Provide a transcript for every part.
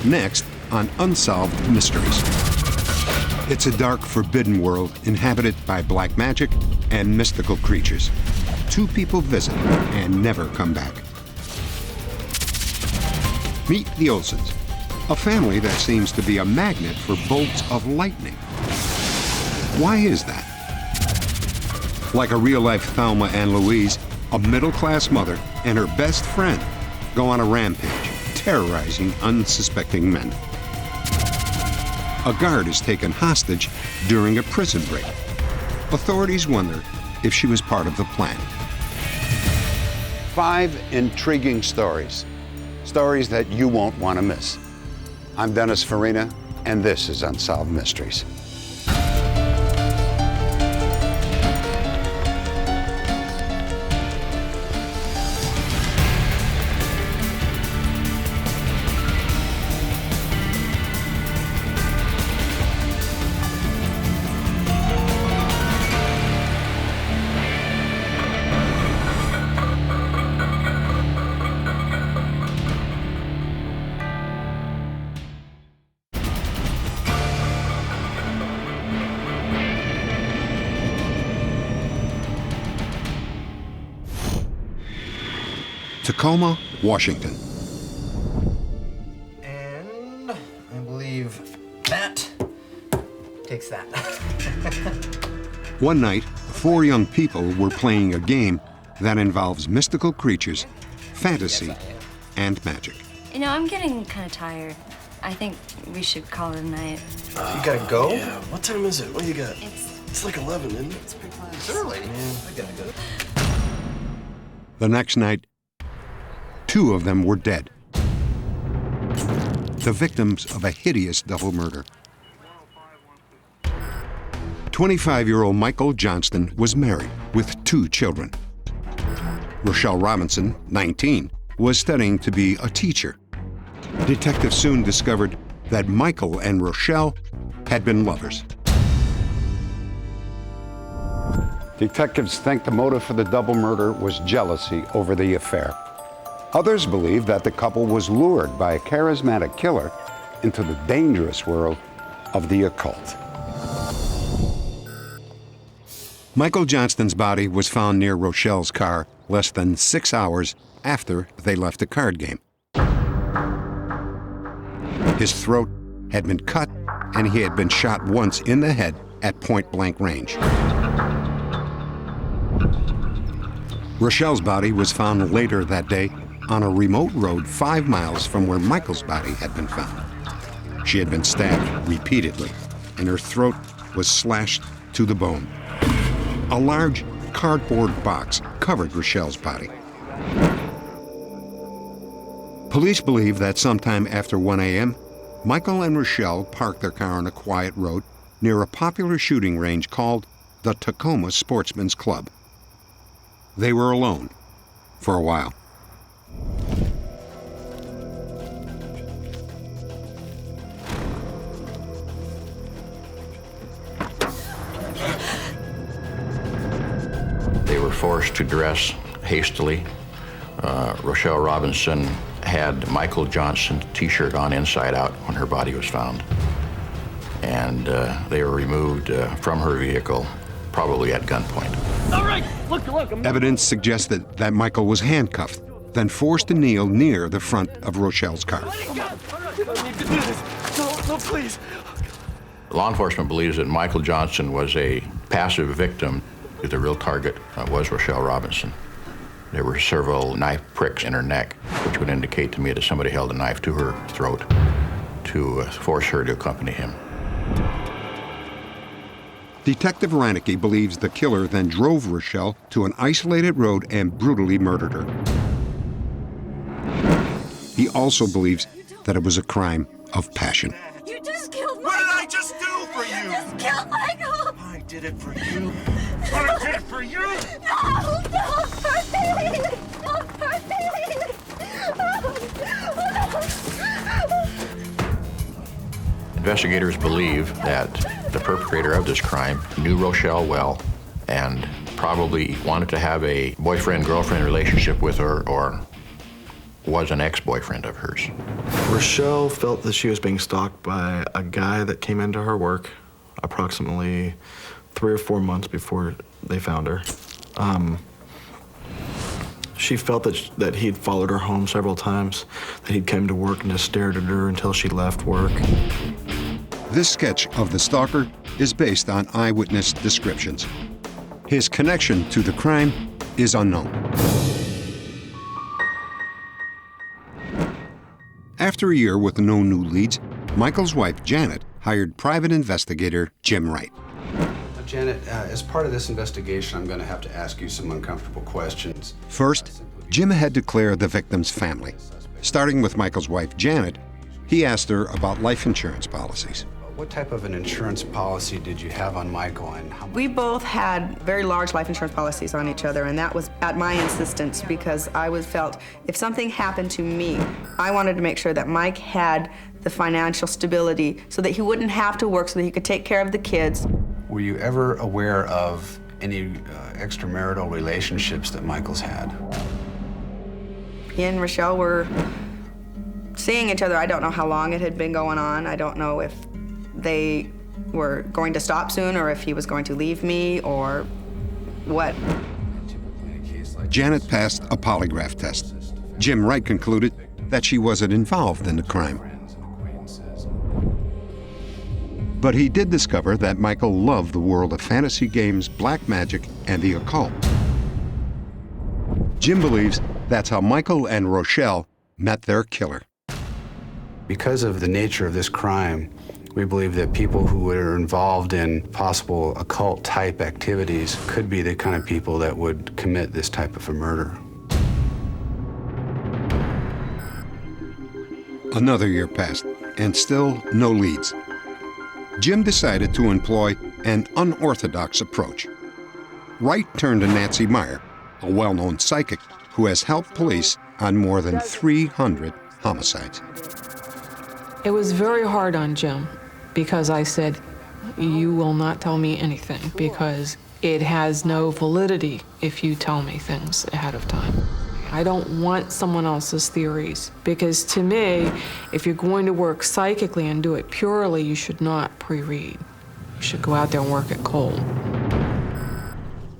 next on Unsolved Mysteries. It's a dark, forbidden world inhabited by black magic and mystical creatures. Two people visit and never come back. Meet the Olsons, a family that seems to be a magnet for bolts of lightning. Why is that? Like a real-life Thelma and Louise, a middle-class mother and her best friend go on a rampage, terrorizing unsuspecting men. A guard is taken hostage during a prison break. Authorities wonder if she was part of the plan. 5 intriguing stories. Stories that you won't want to miss. I'm Dennis Farina, and this is Unsolved Mysteries. Tacoma, Washington. And I believe that takes that. One night, 4 young people were playing a game that involves mystical creatures, fantasy, and magic. You know, I'm getting kind of tired. I think we should call it a night. You gotta go? Yeah. What time is it? What do you got? It's like 11, isn't it? It's pretty close. It's early. Yeah. I gotta go. The next night, 2 of them were dead, the victims of a hideous double murder. 25-year-old Michael Johnston was married with 2 children. Rochelle Robinson, 19, was studying to be a teacher. Detectives soon discovered that Michael and Rochelle had been lovers. Detectives think the motive for the double murder was jealousy over the affair. Others believe that the couple was lured by a charismatic killer into the dangerous world of the occult. Michael Johnston's body was found near Rochelle's car less than 6 hours after they left the card game. His throat had been cut, and he had been shot once in the head at point-blank range. Rochelle's body was found later that day on a remote road 5 miles from where Michael's body had been found. She had been stabbed repeatedly, and her throat was slashed to the bone. A large cardboard box covered Rochelle's body. Police believe that sometime after 1 a.m., Michael and Rochelle parked their car on a quiet road near a popular shooting range called the Tacoma Sportsman's Club. They were alone for a while. They were forced to dress hastily. Rochelle Robinson had Michael Johnston's t-shirt on inside out when her body was found. And they were removed from her vehicle, probably at gunpoint. All right, look. Evidence suggested that Michael was handcuffed, then forced to kneel near the front of Rochelle's car. Let it go. All right, I need to do this. No, please. Law enforcement believes that Michael Johnston was a passive victim. The real target was Rochelle Robinson. There were several knife pricks in her neck, which would indicate to me that somebody held a knife to her throat to force her to accompany him. Detective Reinecke believes the killer then drove Rochelle to an isolated road and brutally murdered her. He also believes that it was a crime of passion. You just killed Michael! What did I just do for you? You just killed Michael! I did it for you. What I did it for you? No, don't hurt me! Don't hurt me! Investigators believe that the perpetrator of this crime knew Rochelle well and probably wanted to have a boyfriend-girlfriend relationship with her or was an ex-boyfriend of hers. Rochelle felt that she was being stalked by a guy that came into her work approximately 3 or 4 months before they found her. She felt that he'd followed her home several times, that he'd come to work and just stared at her until she left work. This sketch of the stalker is based on eyewitness descriptions. His connection to the crime is unknown. After a year with no new leads, Michael's wife, Janet, hired private investigator Jim Wright. Janet, as part of this investigation, I'm going to have to ask you some uncomfortable questions. First, Jim had to clear the victim's family. Starting with Michael's wife, Janet, he asked her about life insurance policies. What type of an insurance policy did you have on Michael, and how much? We both had very large life insurance policies on each other, and that was at my insistence because I felt if something happened to me, I wanted to make sure that Mike had the financial stability so that he wouldn't have to work, so that he could take care of the kids. Were you ever aware of any extramarital relationships that Michael's had? He and Rochelle were seeing each other. I don't know how long it had been going on. I don't know if they were going to stop soon or if he was going to leave me or what. Janet passed a polygraph test. Jim Wright concluded that she wasn't involved in the crime. But he did discover that Michael loved the world of fantasy games, black magic, and the occult. Jim believes that's how Michael and Rochelle met their killer. Because of the nature of this crime, we believe that people who were involved in possible occult-type activities could be the kind of people that would commit this type of a murder. Another year passed, and still no leads. Jim decided to employ an unorthodox approach. Wright turned to Nancy Meyer, a well-known psychic who has helped police on more than 300 homicides. It was very hard on Jim because I said, you will not tell me anything because it has no validity if you tell me things ahead of time. I don't want someone else's theories because to me, if you're going to work psychically and do it purely, you should not pre-read. You should go out there and work it cold.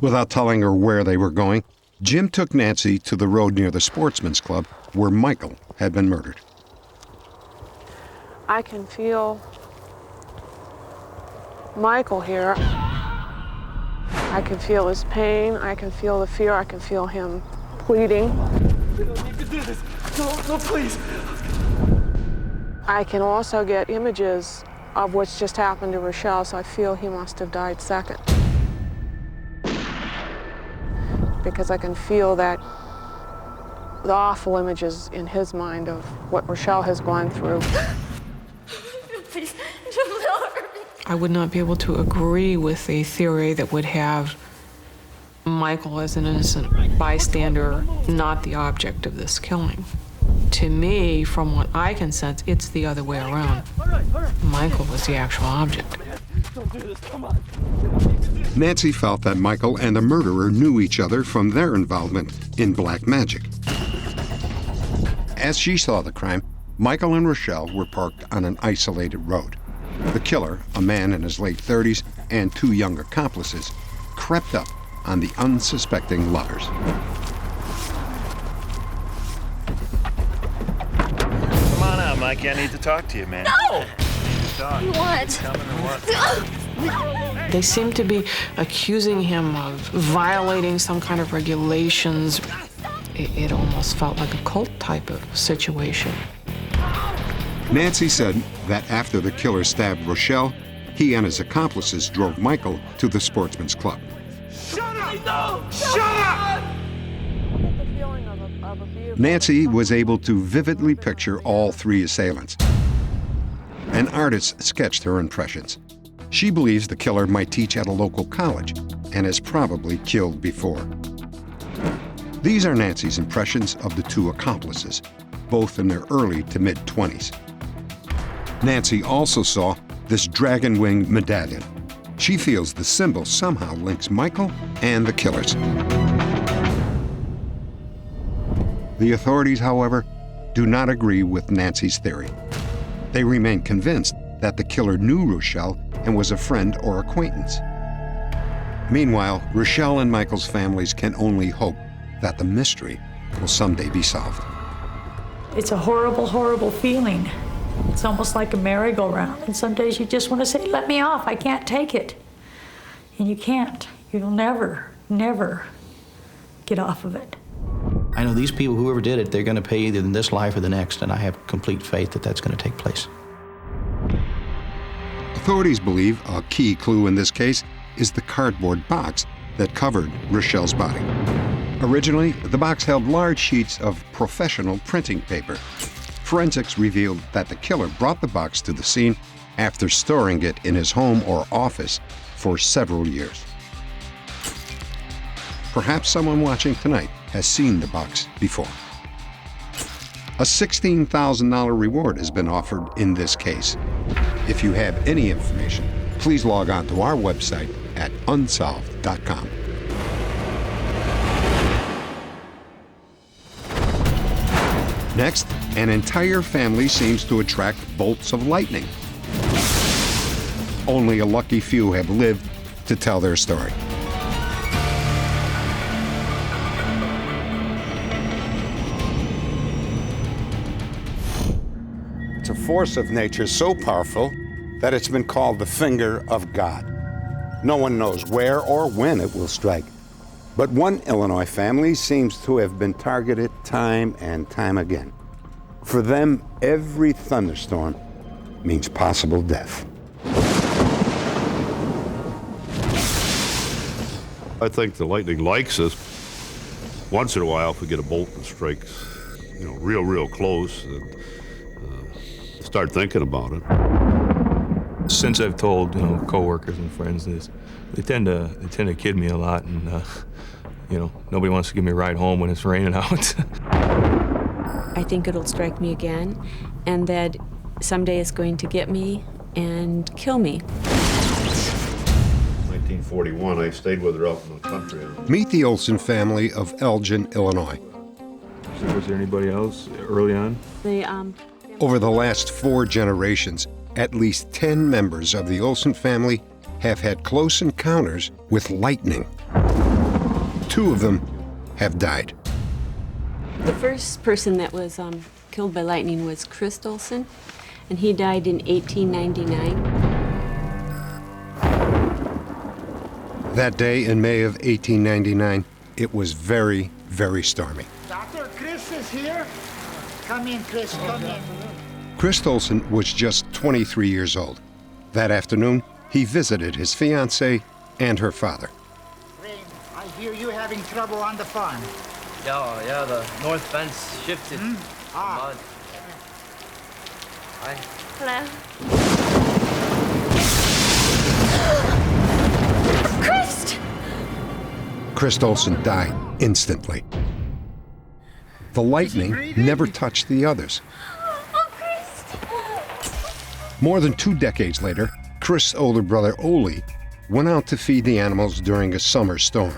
Without telling her where they were going, Jim took Nancy to the road near the Sportsman's Club where Michael had been murdered. I can feel Michael here. I can feel his pain. I can feel the fear. I can feel him pleading. We don't need to do this. No, please. I can also get images of what's just happened to Rochelle, so I feel he must have died second. Because I can feel that the awful images in his mind of what Rochelle has gone through. Please, don't hurt me. I would not be able to agree with a theory that would have Michael as an innocent bystander, not the object of this killing. To me, from what I can sense, it's the other way around. Michael was the actual object. Don't do this, come on. Nancy felt that Michael and the murderer knew each other from their involvement in black magic. As she saw the crime, Michael and Rochelle were parked on an isolated road. The killer, a man in his late 30s, and 2 young accomplices, crept up on the unsuspecting lovers. Come on out, Mikey. I need to talk to you, man. No! What? They seem to be accusing him of violating some kind of regulations. It almost felt like a cult type of situation. Nancy said that after the killer stabbed Rochelle, he and his accomplices drove Michael to the Sportsman's Club. Shut up! No! Shut up! Nancy was able to vividly picture all 3 assailants. An artist sketched her impressions. She believes the killer might teach at a local college and has probably killed before. These are Nancy's impressions of the 2 accomplices, both in their early to mid-20s. Nancy also saw this dragon wing medallion. She feels the symbol somehow links Michael and the killers. The authorities, however, do not agree with Nancy's theory. They remain convinced that the killer knew Rochelle and was a friend or acquaintance. Meanwhile, Rochelle and Michael's families can only hope that the mystery will someday be solved. It's a horrible, horrible feeling. It's almost like a merry-go-round. And some days you just want to say, let me off, I can't take it. And you can't. You'll never, never get off of it. I know these people, whoever did it, they're going to pay either in this life or the next, and I have complete faith that that's going to take place. Authorities believe a key clue in this case is the cardboard box that covered Rochelle's body. Originally, the box held large sheets of professional printing paper. Forensics revealed that the killer brought the box to the scene after storing it in his home or office for several years. Perhaps someone watching tonight has seen the box before. A $16,000 reward has been offered in this case. If you have any information, please log on to our website at unsolved.com. Next, an entire family seems to attract bolts of lightning. Only a lucky few have lived to tell their story. It's a force of nature so powerful that it's been called the finger of God. No one knows where or when it will strike. But one Illinois family seems to have been targeted time and time again. For them, every thunderstorm means possible death. I think the lightning likes us. Once in a while, if we get a bolt that strikes, real close, and start thinking about it. Since I've told coworkers and friends this, they tend to kid me a lot, and nobody wants to give me a ride home when it's raining out. I think it'll strike me again, and that someday it's going to get me and kill me. 1941, I stayed with her out in the country. Meet the Olson family of Elgin, Illinois. So was there anybody else early on? Over the last 4 generations, at least 10 members of the Olson family have had close encounters with lightning. 2 of them have died. The first person that was killed by lightning was Chris Olson, and he died in 1899. That day in May of 1899, it was very, very stormy. Dr. Chris is here. Come in, Chris, come in. Chris Olson was just 23 years old. That afternoon, he visited his fiancée and her father. Rain, I hear you having trouble on the farm. Yeah, the north fence shifted. Mud. Hi. Hello. Chris Olson died instantly. The lightning never touched the others. More than 2 decades later, Chris' older brother Ole went out to feed the animals during a summer storm.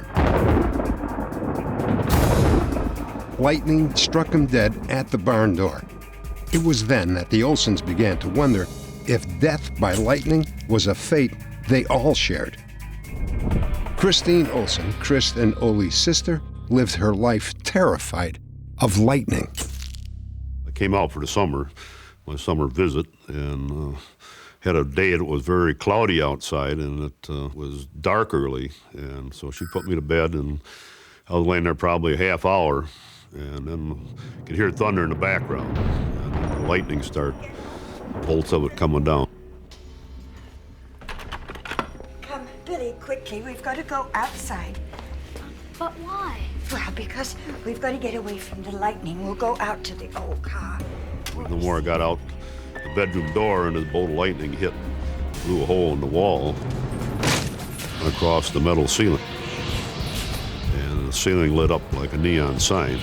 Lightning struck him dead at the barn door. It was then that the Olsons began to wonder if death by lightning was a fate they all shared. Christine Olson, Chris and Ole's sister, lived her life terrified of lightning. I came out for my summer visit, and had a day that was very cloudy outside, and it was dark early, and so she put me to bed, and I was laying there probably a half hour, and then I could hear thunder in the background, and the lightning start, bolts of it coming down. Come, Billy, quickly, we've got to go outside. But why? Well, because we've got to get away from the lightning. We'll go out to the old car. The more I got out the bedroom door, and this bolt of lightning hit, blew a hole in the wall across the metal ceiling. And the ceiling lit up like a neon sign.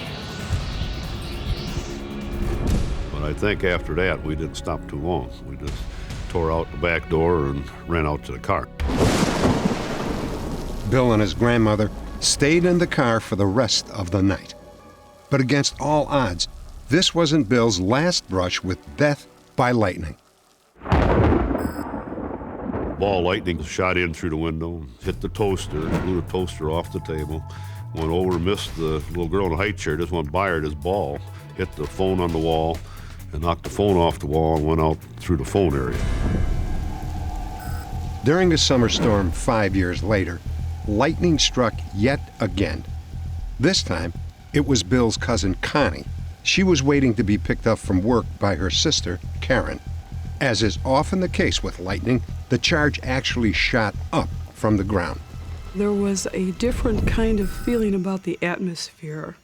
But I think after that, we didn't stop too long. We just tore out the back door and ran out to the car. Bill and his grandmother stayed in the car for the rest of the night. But against all odds, this wasn't Bill's last brush with death by lightning. Ball of lightning shot in through the window, hit the toaster, blew the toaster off the table, went over, missed the little girl in the high chair, just went by her, this ball, hit the phone on the wall, and knocked the phone off the wall and went out through the phone area. During a summer storm 5 years later, lightning struck yet again. This time, it was Bill's cousin Connie. She was waiting to be picked up from work by her sister, Karen. As is often the case with lightning, the charge actually shot up from the ground. There was a different kind of feeling about the atmosphere.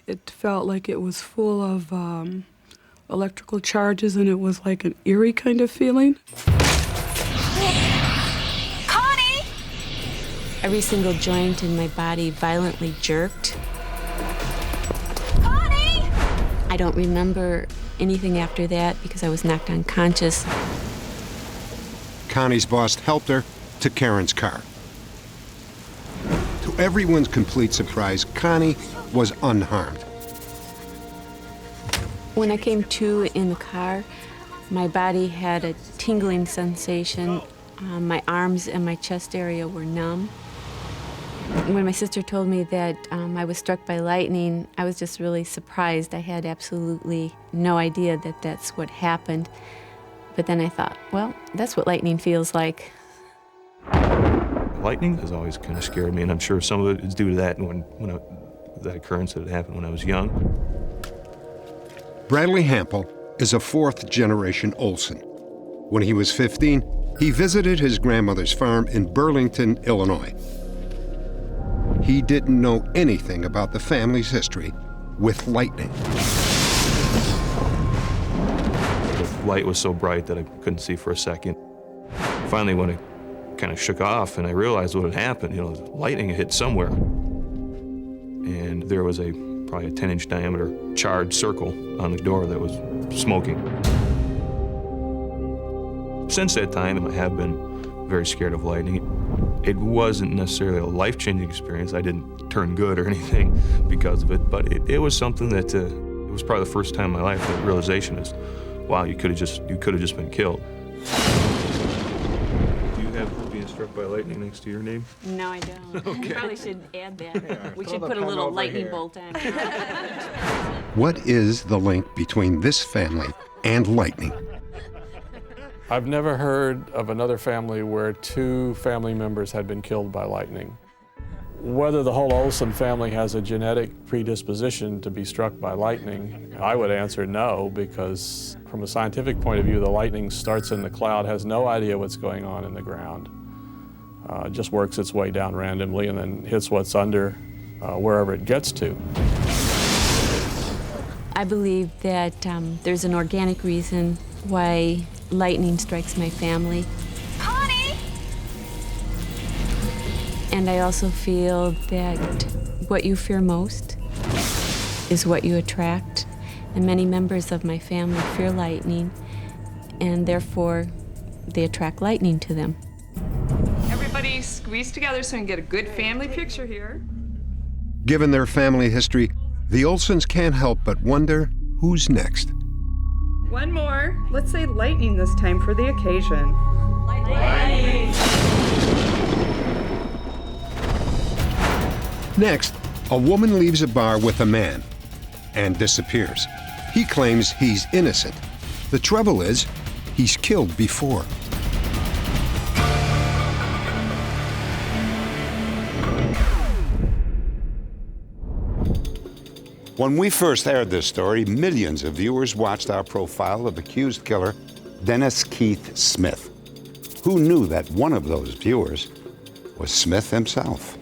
It felt like it was full of electrical charges, and it was like an eerie kind of feeling. Connie! Every single joint in my body violently jerked. Connie! I don't remember anything after that because I was knocked unconscious. Connie's boss helped her to Karen's car. To everyone's complete surprise, Connie was unharmed. When I came to in the car, my body had a tingling sensation. My arms and my chest area were numb. When my sister told me that I was struck by lightning, I was just really surprised. I had absolutely no idea that that's what happened. But then I thought, well, that's what lightning feels like. Lightning has always kind of scared me, and I'm sure some of it is due to that that occurrence that had happened when I was young. Bradley Hampel is a fourth-generation Olson. When he was 15, he visited his grandmother's farm in Burlington, Illinois. He didn't know anything about the family's history with lightning. The light was so bright that I couldn't see for a second. Finally, when it kind of shook off and I realized what had happened, lightning had hit somewhere. And there was probably a 10-inch diameter charred circle on the door that was smoking. Since that time, I have been very scared of lightning. It wasn't necessarily a life-changing experience. I didn't turn good or anything because of it, but it was something that it was probably the first time in my life that realization is, wow, you could have just been killed. Do you have being struck by lightning next to your name? No, I don't. Okay. You probably should add that. We should put a little lightning bolt on. What is the link between this family and lightning? I've never heard of another family where two family members had been killed by lightning. Whether the whole Olson family has a genetic predisposition to be struck by lightning, I would answer no, because from a scientific point of view, the lightning starts in the cloud, has no idea what's going on in the ground. Just works its way down randomly and then hits what's under wherever it gets to. I believe that there's an organic reason why lightning strikes my family. Connie! And I also feel that what you fear most is what you attract. And many members of my family fear lightning, and therefore they attract lightning to them. Everybody squeeze together so we can get a good family picture here. Given their family history, the Olsons can't help but wonder who's next. One more. Let's say lightning this time for the occasion. Lightning! Next, a woman leaves a bar with a man and disappears. He claims he's innocent. The trouble is, he's killed before. When we first aired this story, millions of viewers watched our profile of accused killer Dennis Keith Smith. Who knew that one of those viewers was Smith himself?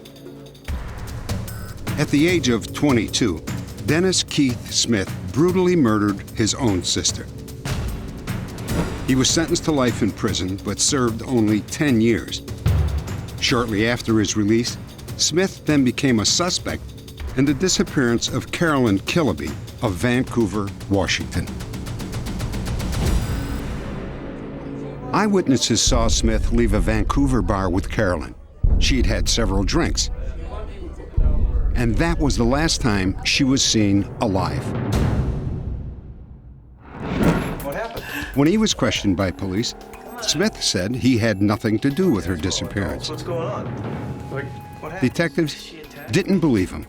At the age of 22, Dennis Keith Smith brutally murdered his own sister. He was sentenced to life in prison, but served only 10 years. Shortly after his release, Smith then became a suspect in the disappearance of Carolyn Killaby of Vancouver, Washington. Eyewitnesses saw Smith leave a Vancouver bar with Carolyn. She'd had several drinks, and that was the last time she was seen alive. When he was questioned by police, Smith said he had nothing to do with her disappearance. What's going on? Like, what happened? Detectives didn't believe him,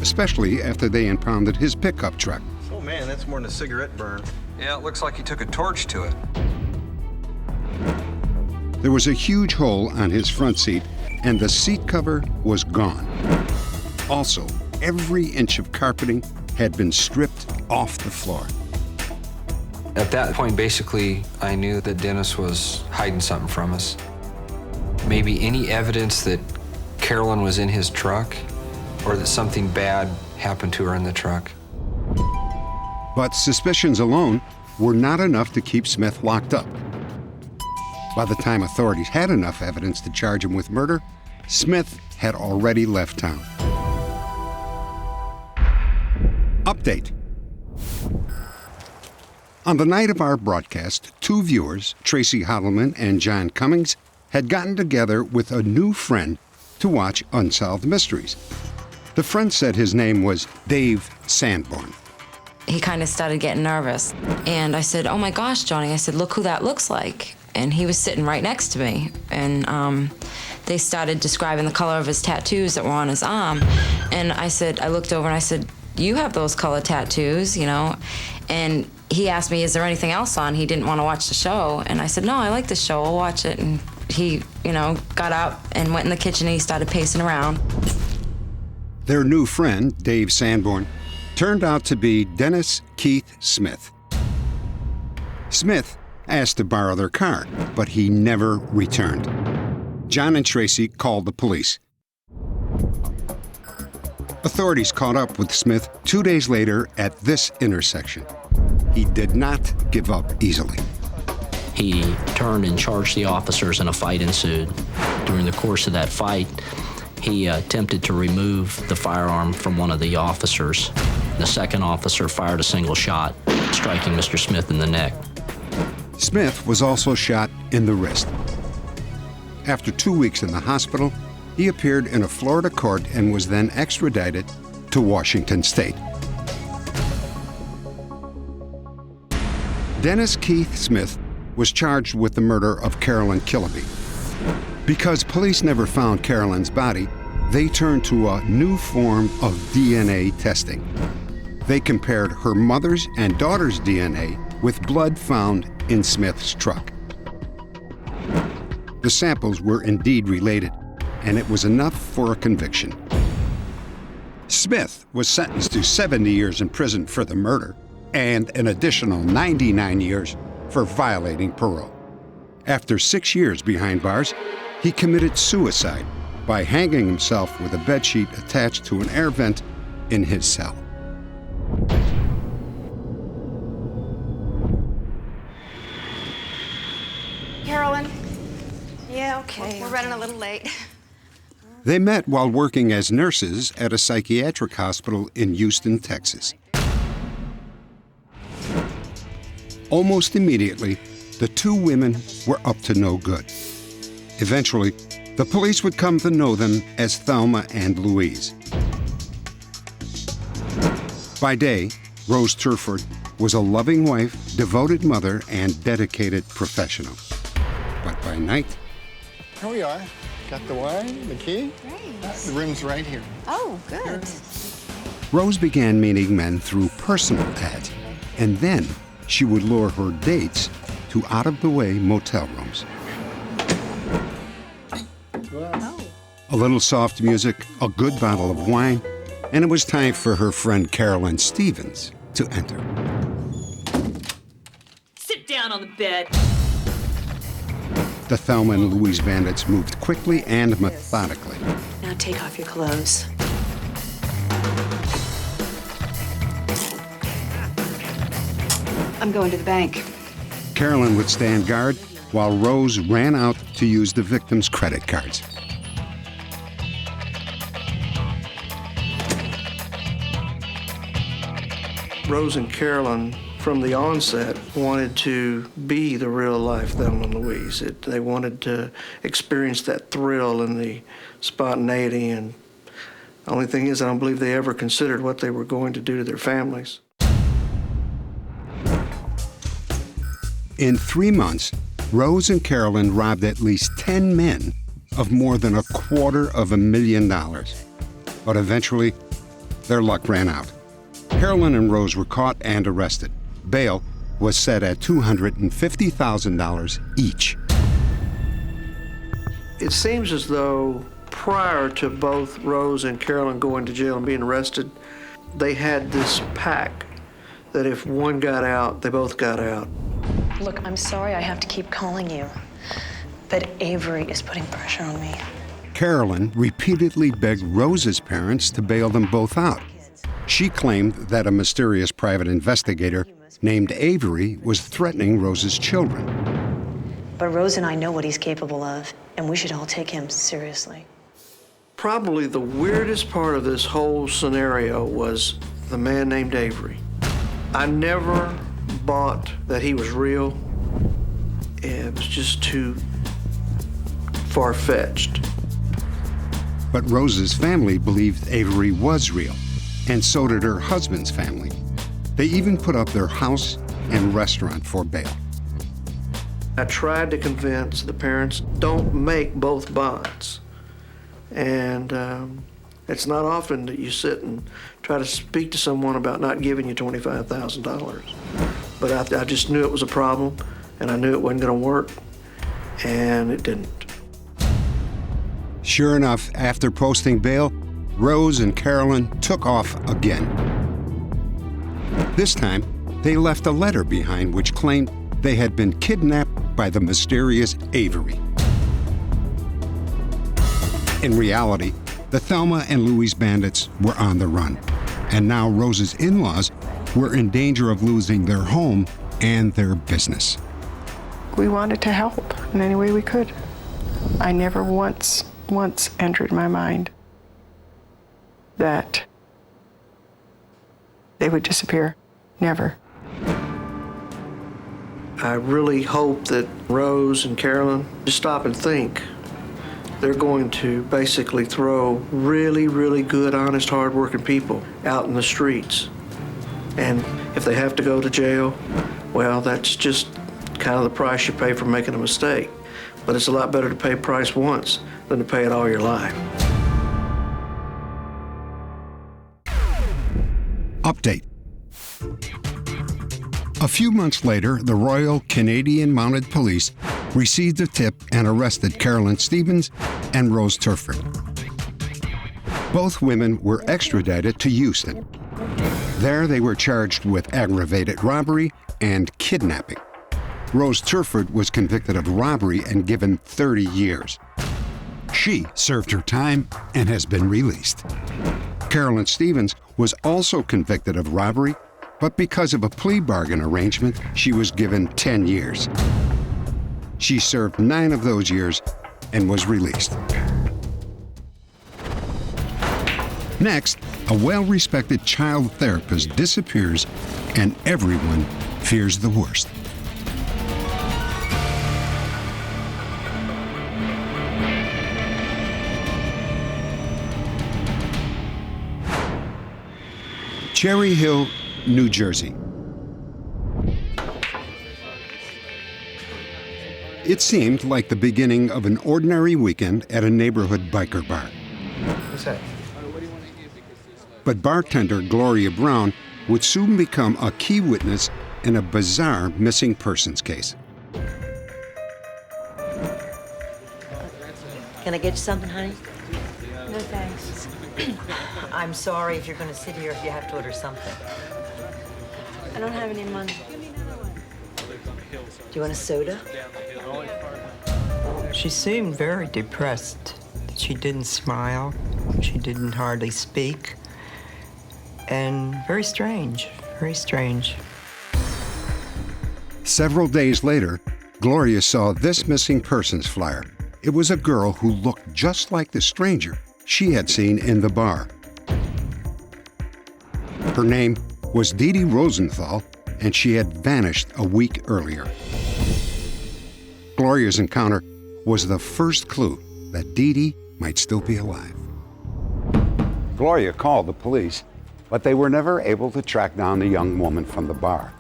especially after they impounded his pickup truck. Oh man, that's more than a cigarette burn. Yeah, it looks like he took a torch to it. There was a huge hole on his front seat, and the seat cover was gone. Also, every inch of carpeting had been stripped off the floor. At that point, basically, I knew that Dennis was hiding something from us. Maybe any evidence that Carolyn was in his truck or that something bad happened to her in the truck. But suspicions alone were not enough to keep Smith locked up. By the time authorities had enough evidence to charge him with murder, Smith had already left town. Update. On the night of our broadcast, two viewers, Tracy Hodelman and John Cummings, had gotten together with a new friend to watch Unsolved Mysteries. The friend said his name was Dave Sanborn. He kind of started getting nervous. And I said, "Oh my gosh, Johnny," I said, "look who that looks like." And he was sitting right next to me. And they started describing the color of his tattoos that were on his arm. And I looked over and I said, "You have those color tattoos, you know?" And he asked me, "Is there anything else on?" He didn't want to watch the show. And I said, "No, I like the show, I'll watch it." And he, got up and went in the kitchen and he started pacing around. Their new friend, Dave Sanborn, turned out to be Dennis Keith Smith. Smith asked to borrow their car, but he never returned. John and Tracy called the police. Authorities caught up with Smith 2 days later at this intersection. He did not give up easily. He turned and charged the officers and a fight ensued. During the course of that fight, he attempted to remove the firearm from one of the officers. The second officer fired a single shot, striking Mr. Smith in the neck. Smith was also shot in the wrist. After 2 weeks in the hospital, he appeared in a Florida court and was then extradited to Washington State. Dennis Keith Smith was charged with the murder of Carolyn Killaby. Because police never found Carolyn's body, they turned to a new form of DNA testing. They compared her mother's and daughter's DNA with blood found in Smith's truck. The samples were indeed related, and it was enough for a conviction. Smith was sentenced to 70 years in prison for the murder and an additional 99 years for violating parole. After 6 years behind bars, he committed suicide by hanging himself with a bedsheet attached to an air vent in his cell. Carolyn? Yeah, okay. We're running a little late. They met while working as nurses at a psychiatric hospital in Houston, Texas. Almost immediately, the two women were up to no good. Eventually, the police would come to know them as Thelma and Louise. By day, Rose Turford was a loving wife, devoted mother, and dedicated professional. But by night... Here we are. Got the wine, the key. Great. The room's right here. Oh, good. Rose began meeting men through personal ads, and then she would lure her dates to out-of-the-way motel rooms. A little soft music, a good bottle of wine, and it was time for her friend Carolyn Stevens to enter. Sit down on the bed. The Thelma and Louise bandits moved quickly and methodically. Now take off your clothes. I'm going to the bank. Carolyn would stand guard while Rose ran out to use the victim's credit cards. Rose and Carolyn, from the onset, wanted to be the real-life Thelma and Louise. They wanted to experience that thrill and the spontaneity, and the only thing is I don't believe they ever considered what they were going to do to their families. In 3 months, Rose and Carolyn robbed at least 10 men of more than $250,000. But eventually, their luck ran out. Carolyn and Rose were caught and arrested. Bail was set at $250,000 each. It seems as though prior to both Rose and Carolyn going to jail and being arrested, they had this pact that if one got out, they both got out. Look, I'm sorry I have to keep calling you, but Avery is putting pressure on me. Carolyn repeatedly begged Rose's parents to bail them both out. She claimed that a mysterious private investigator named Avery was threatening Rose's children. But Rose and I know what he's capable of, and we should all take him seriously. Probably the weirdest part of this whole scenario was the man named Avery. I never bought that he was real. It was just too far-fetched. But Rose's family believed Avery was real, and so did her husband's family. They even put up their house and restaurant for bail. I tried to convince the parents, don't make both bonds. And it's not often that you sit and try to speak to someone about not giving you $25,000. But I just knew it was a problem, and I knew it wasn't going to work, and it didn't. Sure enough, after posting bail, Rose and Carolyn took off again. This time, they left a letter behind which claimed they had been kidnapped by the mysterious Avery. In reality, the Thelma and Louise bandits were on the run, and now Rose's in-laws were in danger of losing their home and their business. We wanted to help in any way we could. I never once entered my mind that they would disappear. Never. I really hope that Rose and Carolyn just stop and think. They're going to basically throw really, really good, honest, hard-working people out in the streets. And if they have to go to jail, well, that's just kind of the price you pay for making a mistake. But it's a lot better to pay a price once than to pay it all your life. Update. A few months later, the Royal Canadian Mounted Police received a tip and arrested Carolyn Stevens and Rose Turford. Both women were extradited to Houston. There, they were charged with aggravated robbery and kidnapping. Rose Turford was convicted of robbery and given 30 years. She served her time and has been released. Carolyn Stevens was also convicted of robbery, but because of a plea bargain arrangement, she was given 10 years. She served 9 of those years and was released. Next, a well-respected child therapist disappears and everyone fears the worst. Cherry Hill, New Jersey. It seemed like the beginning of an ordinary weekend at a neighborhood biker bar. What's that? But bartender Gloria Brown would soon become a key witness in a bizarre missing persons case. Can I get you something, honey? No, thanks. I'm sorry if you're going to sit here if you have to order something. I don't have any money. Do you want a soda? She seemed very depressed. She didn't smile. She didn't hardly speak. And very strange, very strange. Several days later, Gloria saw this missing persons flyer. It was a girl who looked just like the stranger she had seen in the bar. Her name was Dede Rosenthal, and she had vanished a week earlier. Gloria's encounter was the first clue that Dede might still be alive. Gloria called the police, but they were never able to track down the young woman from the bar.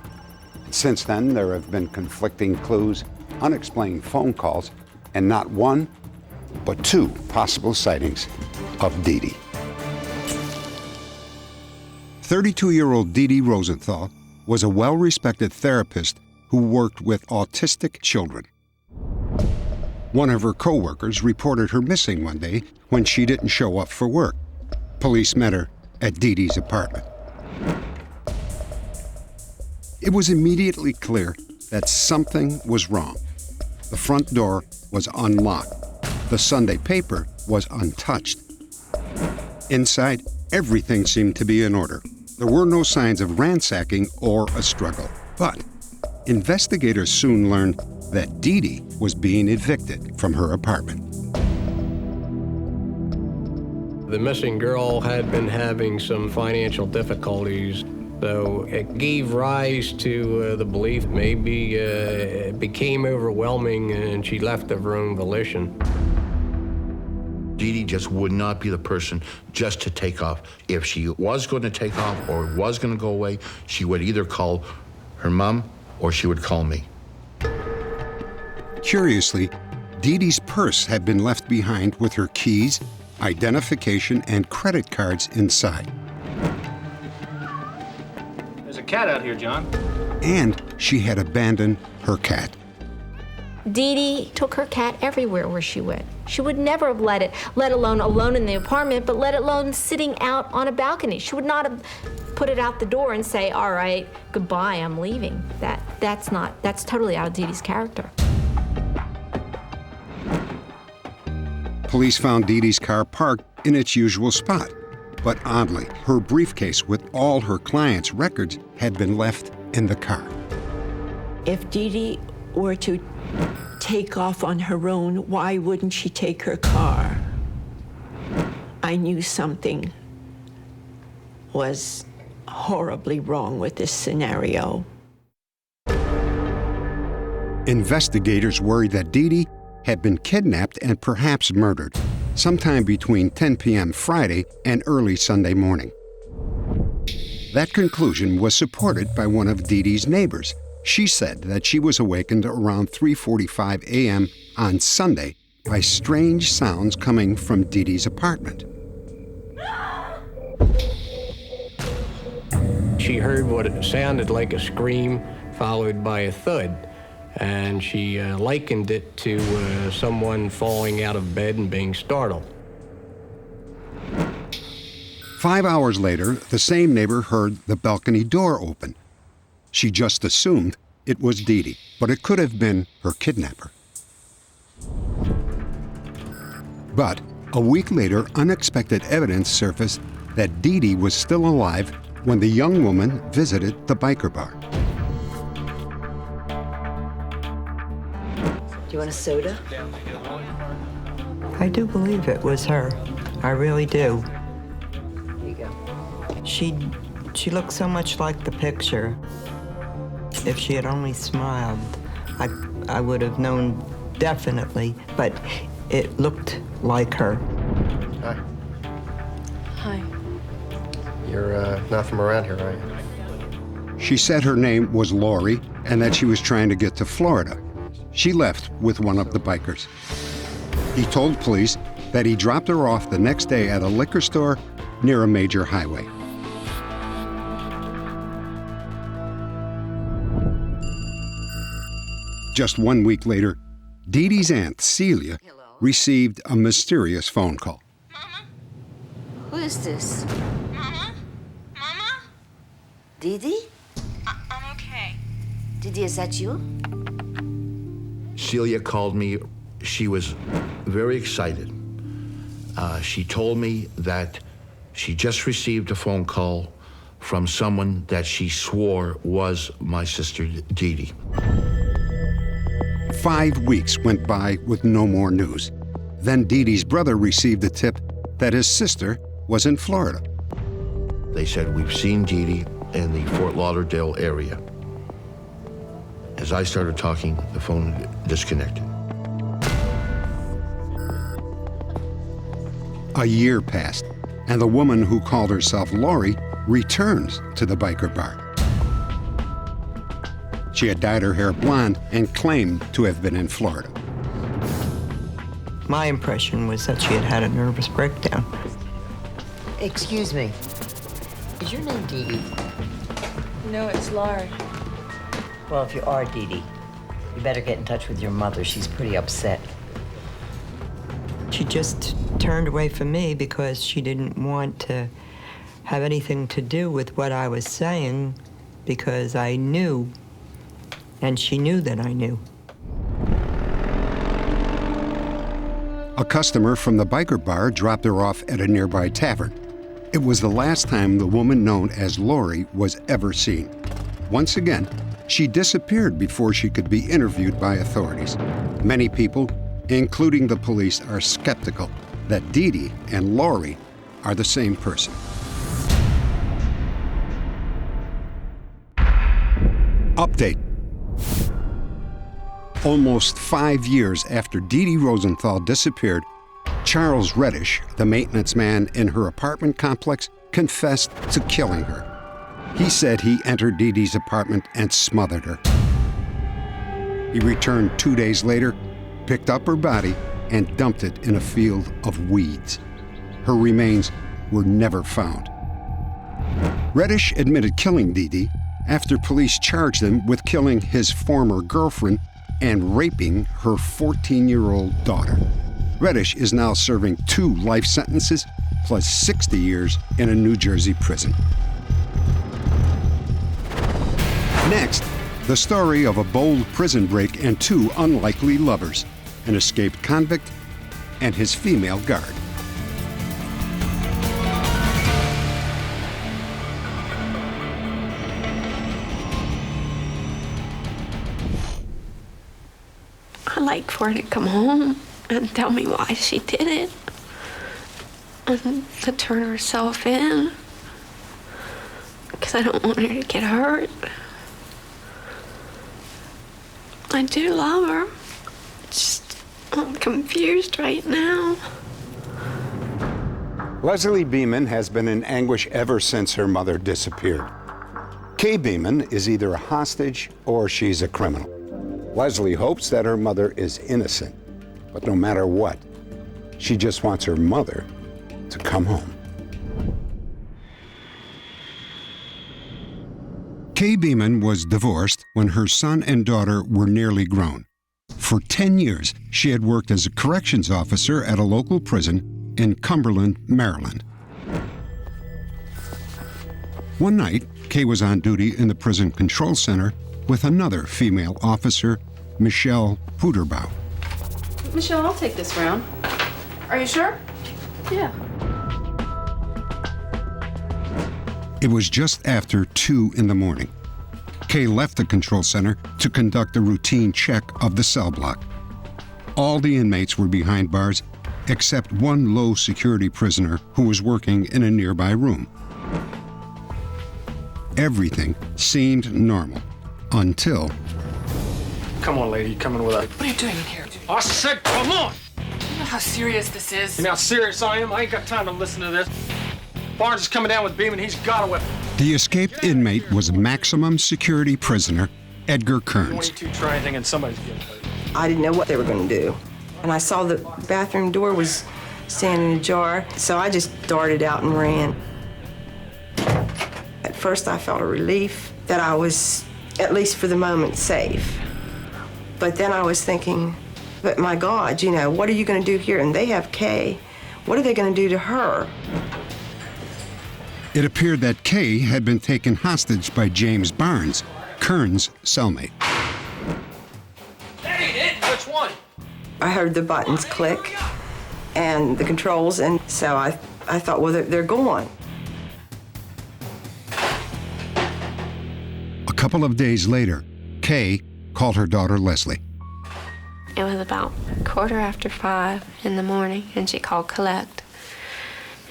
Since then, there have been conflicting clues, unexplained phone calls, and not one, but two possible sightings of Dede. 32-year-old Dede Rosenthal was a well-respected therapist who worked with autistic children. One of her co-workers reported her missing one day when she didn't show up for work. Police met her at Dede's apartment. It was immediately clear that something was wrong. The front door was unlocked. The Sunday paper was untouched. Inside, everything seemed to be in order. There were no signs of ransacking or a struggle. But investigators soon learned that Dede was being evicted from her apartment. The missing girl had been having some financial difficulties, so it gave rise to the belief maybe it became overwhelming and she left of her own volition. Dede just would not be the person just to take off. If she was going to take off or was going to go away, she would either call her mom or she would call me. Curiously, Dede's purse had been left behind with her keys, identification, and credit cards inside. There's a cat out here, John. And she had abandoned her cat. Dede took her cat everywhere where she went. She would never have let alone in the apartment, but let alone sitting out on a balcony. She would not have put it out the door and say, all right, goodbye, I'm leaving. That's totally out of Dede's character. Police found Dede's car parked in its usual spot. But oddly, her briefcase with all her clients' records had been left in the car. If Dede were to take off on her own, why wouldn't she take her car? I knew something was horribly wrong with this scenario. Investigators worried that Dede had been kidnapped and perhaps murdered sometime between 10 p.m. Friday and early Sunday morning. That conclusion was supported by one of Dede's neighbors. She said that she was awakened around 3:45 a.m. on Sunday by strange sounds coming from Dede's apartment. She heard what it sounded like a scream followed by a thud, and she likened it to someone falling out of bed and being startled. 5 hours later, the same neighbor heard the balcony door open. She just assumed it was Dede, but it could have been her kidnapper. But a week later, unexpected evidence surfaced that Dede was still alive when the young woman visited the biker bar. Do you want a soda? I do believe it was her. I really do. Here you go. She looked so much like the picture. If she had only smiled, I would have known definitely, but it looked like her. Hi. Hi. You're not from around here, are you? She said her name was Lori and that she was trying to get to Florida. She left with one of the bikers. He told police that he dropped her off the next day at a liquor store near a major highway. Just 1 week later, Dede's aunt, Celia, received a mysterious phone call. Who is this? Mama? Mama? Dede? I'm okay. Dede, is that you? Celia called me. She was very excited. She told me that she just received a phone call from someone that she swore was my sister Dede. 5 weeks went by with no more news. Then Dede's brother received a tip that his sister was in Florida. They said, we've seen Dede in the Fort Lauderdale area. As I started talking, the phone disconnected. A year passed, and the woman who called herself Lori returns to the biker bar. She had dyed her hair blonde and claimed to have been in Florida. My impression was that she had had a nervous breakdown. Excuse me. Is your name Dede? No, it's Laura. Well, if you are Dede, you better get in touch with your mother. She's pretty upset. She just turned away from me because she didn't want to have anything to do with what I was saying, because I knew, and she knew that I knew. A customer from the biker bar dropped her off at a nearby tavern. It was the last time the woman known as Lori was ever seen. Once again, she disappeared before she could be interviewed by authorities. Many people, including the police, are skeptical that Dede and Lori are the same person. Update. Almost 5 years after Dede Rosenthal disappeared, Charles Reddish, the maintenance man in her apartment complex, confessed to killing her. He said he entered Dede's apartment and smothered her. He returned 2 days later, picked up her body, and dumped it in a field of weeds. Her remains were never found. Reddish admitted killing Dede after police charged him with killing his former girlfriend and raping her 14-year-old daughter. Reddish is now serving 2 life sentences plus 60 years in a New Jersey prison. Next, the story of a bold prison break and 2 unlikely lovers, an escaped convict and his female guard. I like for her to come home and tell me why she did it, and to turn herself in, because I don't want her to get hurt. I do love her. Just, I'm confused right now. Leslie Beeman has been in anguish ever since her mother disappeared. Kay Beeman is either a hostage or she's a criminal. Leslie hopes that her mother is innocent, but no matter what, she just wants her mother to come home. Kay Beeman was divorced when her son and daughter were nearly grown. For 10 years, she had worked as a corrections officer at a local prison in Cumberland, Maryland. One night, Kay was on duty in the prison control center with another female officer, Michelle Puderbaugh. Michelle, I'll take this round. Are you sure? Yeah. It was just after 2 in the morning. Kay left the control center to conduct a routine check of the cell block. All the inmates were behind bars, except one low-security prisoner who was working in a nearby room. Everything seemed normal until... Come on, lady, come in with us. What are you doing in here? I said, come on! You know how serious this is? You know how serious I am? I ain't got time to listen to this. Barnes is coming down with Beeman. He's got a weapon. The escaped inmate was maximum security prisoner Edgar Kearns. 22 try anything and somebody's getting hurt. I didn't know what they were going to do. And I saw the bathroom door was standing ajar, so I just darted out and ran. At first, I felt a relief that I was, at least for the moment, safe. But then I was thinking, but my God, you know, what are you going to do here? And they have Kay. What are they going to do to her? It appeared that Kay had been taken hostage by James Barnes, Kearns' cellmate. That ain't it. Which one? I heard the buttons click and the controls, and so I thought, well, they're gone. A couple of days later, Kay called her daughter Leslie. It was about 5:15 in the morning, and she called collect.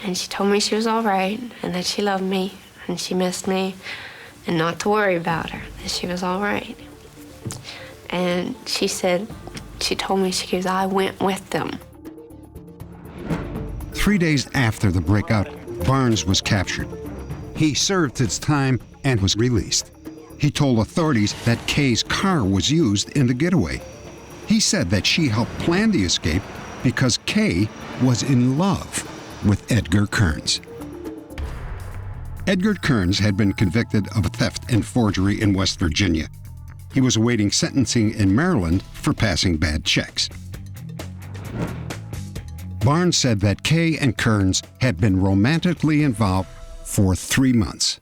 And she told me she was all right, and that she loved me, and she missed me, and not to worry about her, that she was all right. And she told me, she goes, I went with them. 3 days after the breakout, Barnes was captured. He served his time and was released. He told authorities that Kay's car was used in the getaway. He said that she helped plan the escape because Kay was in love with Edgar Kearns. Edgar Kearns had been convicted of theft and forgery in West Virginia. He was awaiting sentencing in Maryland for passing bad checks. Barnes said that Kay and Kearns had been romantically involved for 3 months.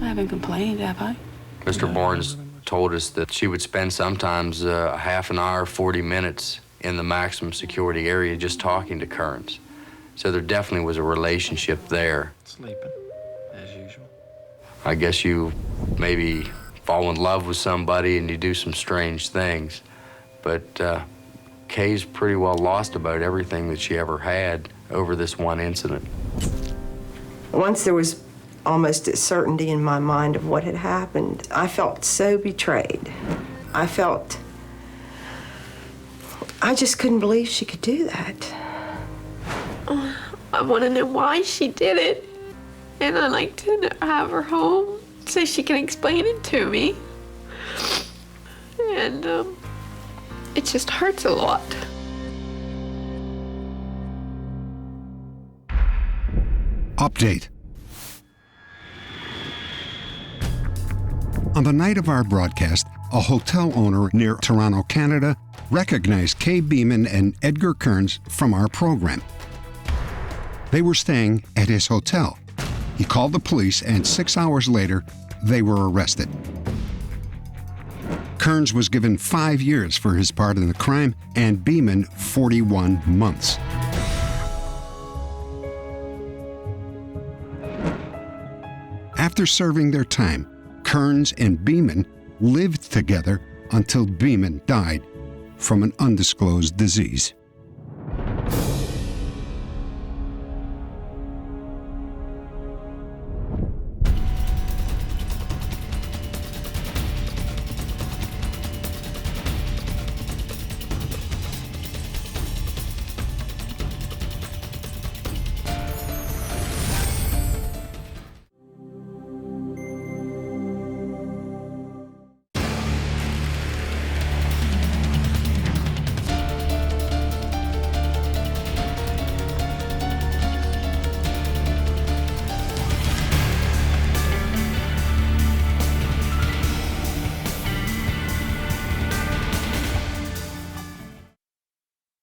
I haven't complained, have I? Mr. Barnes told us that she would spend sometimes a half an hour, 40 minutes in the maximum security area just talking to Kearns. So there definitely was a relationship there. Sleeping, as usual. I guess you maybe fall in love with somebody and you do some strange things, but Kay's pretty well lost about everything that she ever had over this one incident. Once there was almost a certainty in my mind of what had happened, I felt so betrayed. I just couldn't believe she could do that. I want to know why she did it. And I'd like to have her home so she can explain it to me. And it just hurts a lot. Update. On the night of our broadcast, a hotel owner near Toronto, Canada, recognized Kay Beeman and Edgar Kearns from our program. They were staying at his hotel. He called the police, and 6 hours later, they were arrested. Kearns was given 5 years for his part in the crime, and Beeman 41 months. After serving their time, Kearns and Beeman lived together until Beeman died from an undisclosed disease.